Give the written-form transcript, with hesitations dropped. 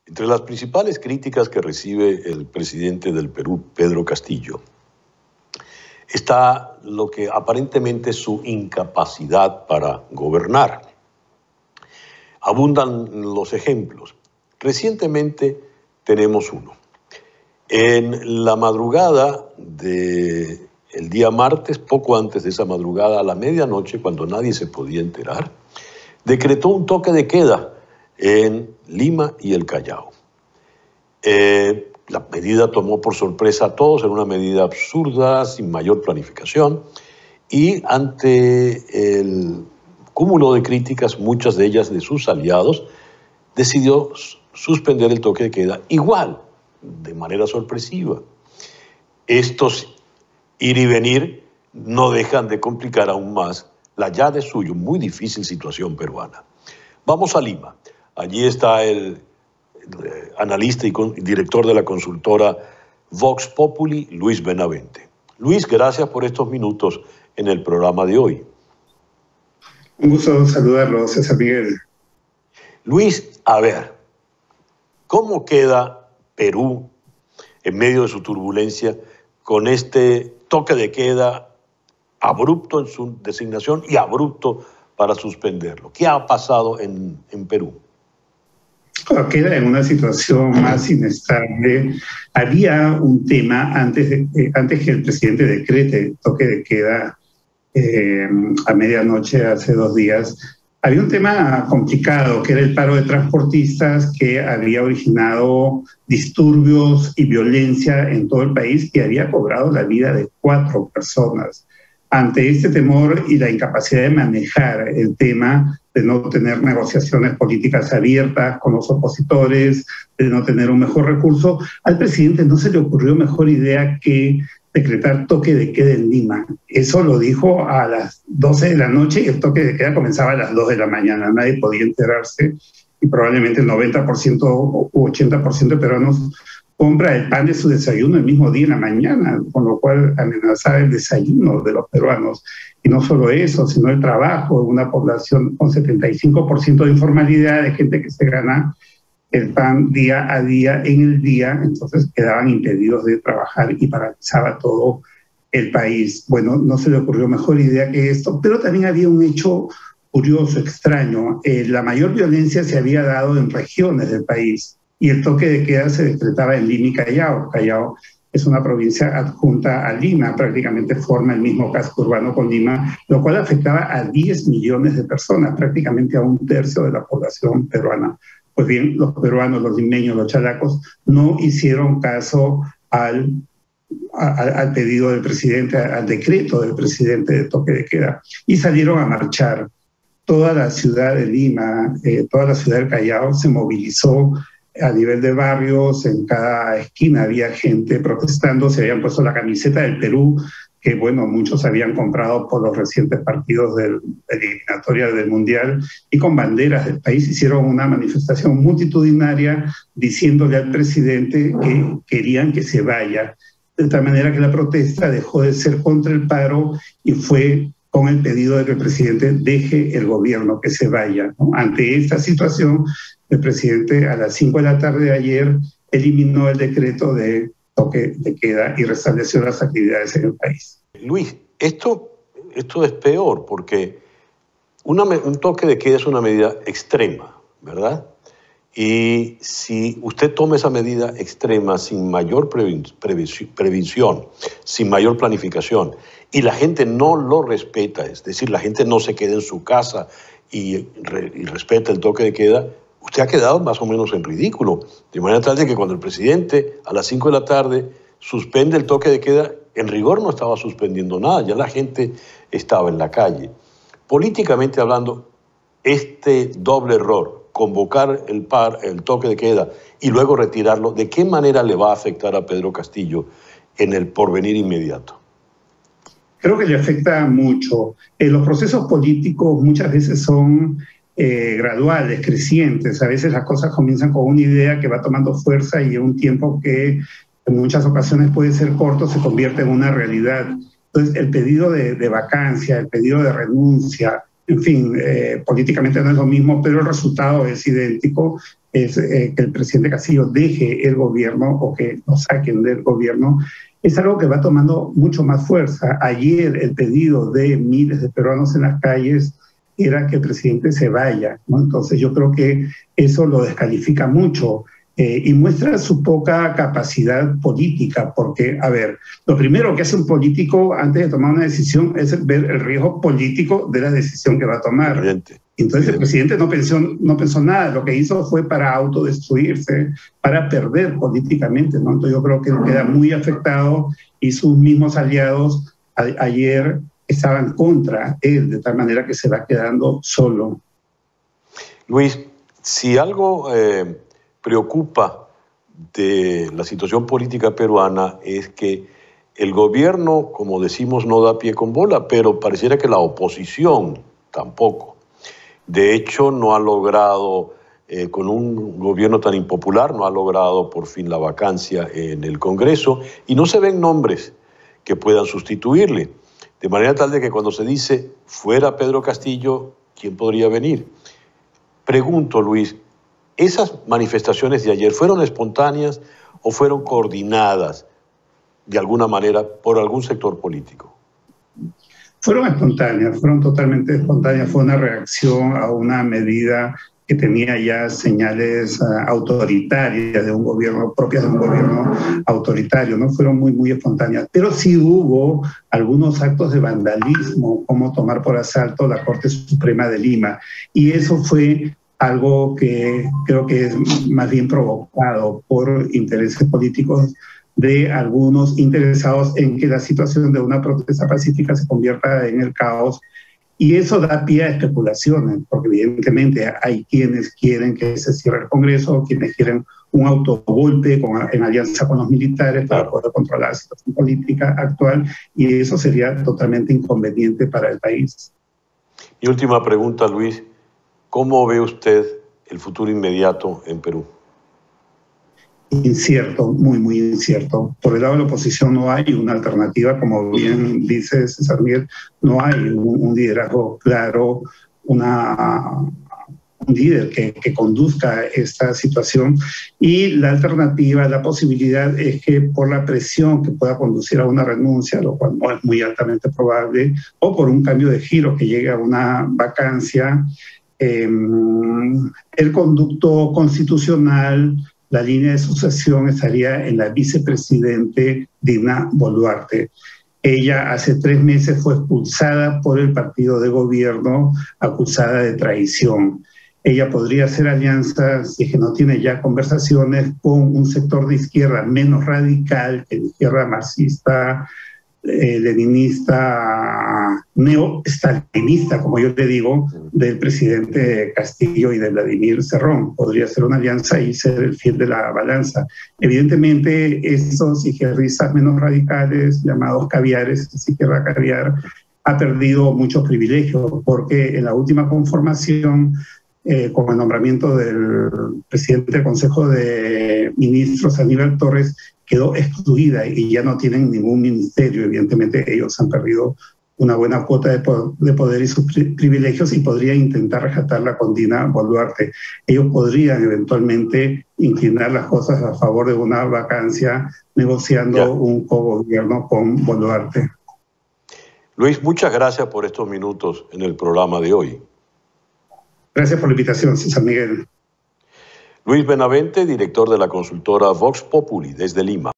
Entre las principales críticas que recibe el presidente del Perú, Pedro Castillo, está lo que aparentemente es su incapacidad para gobernar. Abundan los ejemplos. Recientemente tenemos uno. En la madrugada del día martes, poco antes de esa madrugada, a la medianoche, cuando nadie se podía enterar, decretó un toque de queda en Lima y el Callao. La medida tomó por sorpresa a todos, era una medida absurda, sin mayor planificación, y ante el cúmulo de críticas, muchas de ellas de sus aliados, decidió suspender el toque de queda igual, de manera sorpresiva. Estos ir y venir no dejan de complicar aún más la ya de suyo muy difícil situación peruana. Vamos a Lima. Allí está el analista y director de la consultora Vox Populi, Luis Benavente. Luis, gracias por estos minutos en el programa de hoy. Un gusto saludarlo, César Miguel. Luis, a ver, ¿cómo queda Perú en medio de su turbulencia con este toque de queda abrupto en su designación y abrupto para suspenderlo? ¿Qué ha pasado en Perú? Queda en una situación más inestable. Había un tema antes que el presidente decrete toque de queda a medianoche hace 2 días. Había un tema complicado, que era el paro de transportistas, que había originado disturbios y violencia en todo el país y había cobrado la vida de 4 personas. Ante este temor y la incapacidad de manejar el tema, de no tener negociaciones políticas abiertas con los opositores, de no tener un mejor recurso, al presidente no se le ocurrió mejor idea que decretar toque de queda en Lima. Eso lo dijo a las 12 de la noche y el toque de queda comenzaba a las 2 de la mañana. Nadie podía enterarse y probablemente el 90% u 80% de peruanos compra el pan de su desayuno el mismo día en la mañana, con lo cual amenazaba el desayuno de los peruanos. Y no solo eso, sino el trabajo de una población con 75% de informalidad, de gente que se gana el pan día a día en el día, entonces quedaban impedidos de trabajar y paralizaba todo el país. Bueno, no se le ocurrió mejor idea que esto, pero también había un hecho curioso, extraño. La mayor violencia se había dado en regiones del país y el toque de queda se decretaba en Lima y Callao. Callao es una provincia adjunta a Lima, prácticamente forma el mismo casco urbano con Lima, lo cual afectaba a 10 millones de personas, prácticamente a 1/3 de la población peruana. Pues bien, los peruanos, los limeños, los chalacos, no hicieron caso al pedido del presidente, al decreto del presidente de toque de queda, y salieron a marchar. Toda la ciudad de Lima, toda la ciudad del Callao se movilizó a nivel de barrios, en cada esquina había gente protestando, se habían puesto la camiseta del Perú, que bueno, muchos habían comprado por los recientes partidos de eliminatoria del Mundial, y con banderas del país hicieron una manifestación multitudinaria diciéndole al presidente que querían que se vaya, de tal manera que la protesta dejó de ser contra el paro y fue con el pedido de que el presidente deje el gobierno, que se vaya, ¿no? Ante esta situación, el presidente a las 5 de la tarde de ayer eliminó el decreto de toque de queda y restableció las actividades en el país. Luis, esto es peor porque un toque de queda es una medida extrema, ¿verdad? Y si usted toma esa medida extrema sin mayor previsión, sin mayor planificación, y la gente no lo respeta, es decir, la gente no se queda en su casa y respeta el toque de queda, usted ha quedado más o menos en ridículo. De manera tal de que cuando el presidente a las 5 de la tarde suspende el toque de queda, en rigor no estaba suspendiendo nada, ya la gente estaba en la calle. Políticamente hablando, este doble error, convocar el toque de queda y luego retirarlo, ¿de qué manera le va a afectar a Pedro Castillo en el porvenir inmediato? Creo que le afecta mucho. Los procesos políticos muchas veces son graduales, crecientes. A veces las cosas comienzan con una idea que va tomando fuerza y en un tiempo que en muchas ocasiones puede ser corto se convierte en una realidad. Entonces, el pedido de vacancia, el pedido de renuncia, en fin, políticamente no es lo mismo, pero el resultado es idéntico. es que el presidente Castillo deje el gobierno o que lo saquen del gobierno, es algo que va tomando mucho más fuerza. Ayer el pedido de miles de peruanos en las calles era que el presidente se vaya, ¿no? Entonces yo creo que eso lo descalifica mucho y muestra su poca capacidad política, porque, a ver, lo primero que hace un político antes de tomar una decisión es ver el riesgo político de la decisión que va a tomar. Entonces el presidente no pensó nada, lo que hizo fue para autodestruirse, para perder políticamente, ¿no? Entonces yo creo que queda muy afectado y sus mismos aliados ayer estaban contra él, de tal manera que se va quedando solo. Luis, si algo preocupa de la situación política peruana es que el gobierno, como decimos, no da pie con bola, pero pareciera que la oposición tampoco. De hecho, no ha logrado, con un gobierno tan impopular, no ha logrado por fin la vacancia en el Congreso y no se ven nombres que puedan sustituirle. De manera tal de que cuando se dice fuera Pedro Castillo, ¿quién podría venir? Pregunto, Luis, ¿esas manifestaciones de ayer fueron espontáneas o fueron coordinadas de alguna manera por algún sector político? Fueron espontáneas, fueron totalmente espontáneas. Fue una reacción a una medida que tenía ya señales autoritarias de un gobierno, propias de un gobierno autoritario, ¿no? Fueron muy espontáneas. Pero sí hubo algunos actos de vandalismo, como tomar por asalto la Corte Suprema de Lima. Y eso fue algo que creo que es más bien provocado por intereses políticos de algunos interesados en que la situación de una protesta pacífica se convierta en el caos. Y eso da pie a especulaciones, porque evidentemente hay quienes quieren que se cierre el Congreso, quienes quieren un autogolpe en alianza con los militares para poder controlar la situación política actual, y eso sería totalmente inconveniente para el país. Y última pregunta, Luis, ¿cómo ve usted el futuro inmediato en Perú? Incierto, muy incierto. Por el lado de la oposición no hay una alternativa, como bien dice César Miguel, no hay un liderazgo claro, un líder que conduzca esta situación, y la alternativa, la posibilidad es que por la presión que pueda conducir a una renuncia, lo cual no es muy altamente probable, o por un cambio de giro que llegue a una vacancia, el conducto constitucional, la línea de sucesión estaría en la vicepresidente Dina Boluarte. Ella hace 3 meses fue expulsada por el partido de gobierno, acusada de traición. Ella podría hacer alianzas, si es que no tiene ya conversaciones, con un sector de izquierda menos radical que la izquierda marxista, leninista, neo-stalinista, como yo le digo, del presidente Castillo y de Vladimir Cerrón. Podría ser una alianza y ser el fiel de la balanza. Evidentemente, esos izquierdistas menos radicales, llamados caviares, esa izquierda caviar, ha perdido muchos privilegios, porque en la última conformación, con el nombramiento del presidente del Consejo de Ministros, Aníbal Torres, quedó excluida y ya no tienen ningún ministerio. Evidentemente ellos han perdido una buena cuota de poder y sus privilegios, y podrían intentar rescatarla con Dina Boluarte. Ellos podrían eventualmente inclinar las cosas a favor de una vacancia, negociando un cogobierno con Boluarte. Luis, muchas gracias por estos minutos en el programa de hoy. Gracias por la invitación, César Miguel. Luis Benavente, director de la consultora Vox Populi, desde Lima.